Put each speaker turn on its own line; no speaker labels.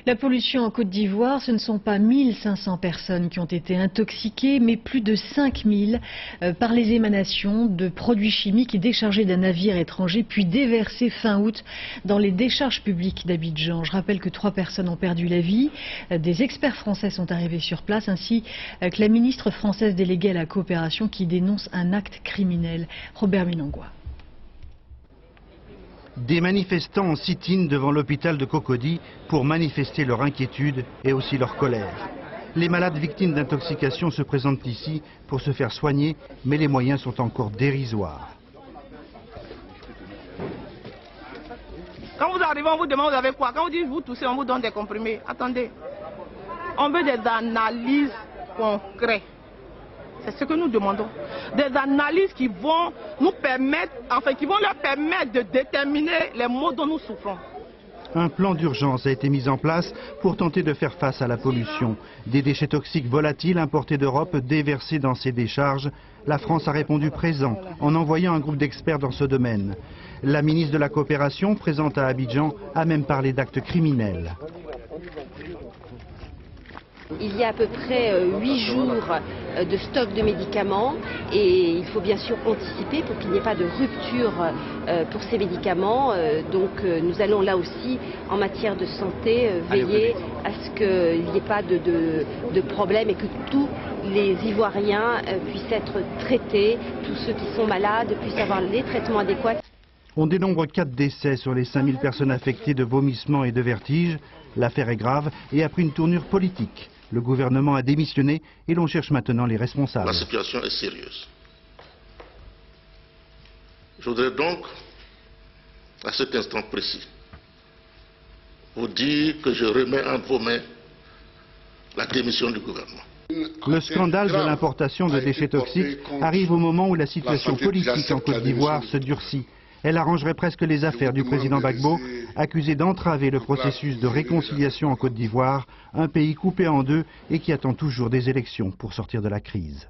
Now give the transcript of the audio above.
La pollution en Côte d'Ivoire, ce ne sont pas 1500 personnes qui ont été intoxiquées, mais plus de 5000 par les émanations de produits chimiques déchargés d'un navire étranger, puis déversés fin août dans les décharges publiques d'Abidjan. Je rappelle que 3 personnes ont perdu la vie. Des experts français sont arrivés sur place, ainsi que la ministre française déléguée à la coopération qui dénonce un acte criminel. Robert Minangwa.
Des manifestants en sit-in devant l'hôpital de Cocody pour manifester leur inquiétude et aussi leur colère. Les malades victimes d'intoxication se présentent ici pour se faire soigner, mais les moyens sont encore dérisoires.
Quand vous arrivez, on vous demande vous avez quoi. Quand vous dites vous toussez, on vous donne des comprimés. Attendez, on veut des analyses concrètes. C'est ce que nous demandons. Des analyses qui vont nous permettre, qui vont leur permettre de déterminer les maux dont nous souffrons.
Un plan d'urgence a été mis en place pour tenter de faire face à la pollution. Des déchets toxiques volatiles importés d'Europe déversés dans ces décharges. La France a répondu présent en envoyant un groupe d'experts dans ce domaine. La ministre de la Coopération, présente à Abidjan, a même parlé d'actes criminels.
Il y a à peu près 8 jours de stock de médicaments et il faut bien sûr anticiper pour qu'il n'y ait pas de rupture pour ces médicaments. Donc nous allons là aussi, en matière de santé, veiller à ce qu'il n'y ait pas de problème et que tous les Ivoiriens puissent être traités, tous ceux qui sont malades puissent avoir les traitements adéquats.
On dénombre 4 décès sur les 5000 personnes affectées de vomissements et de vertiges. L'affaire est grave et a pris une tournure politique. Le gouvernement a démissionné et l'on cherche maintenant les responsables.
La situation est sérieuse. Je voudrais donc, à cet instant précis, vous dire que je remets en vos mains la démission du gouvernement.
Le scandale de l'importation de déchets toxiques arrive au moment où la situation politique en Côte d'Ivoire se durcit. Elle arrangerait presque les affaires du président Gbagbo, accusé d'entraver le processus de réconciliation en Côte d'Ivoire, un pays coupé en deux et qui attend toujours des élections pour sortir de la crise.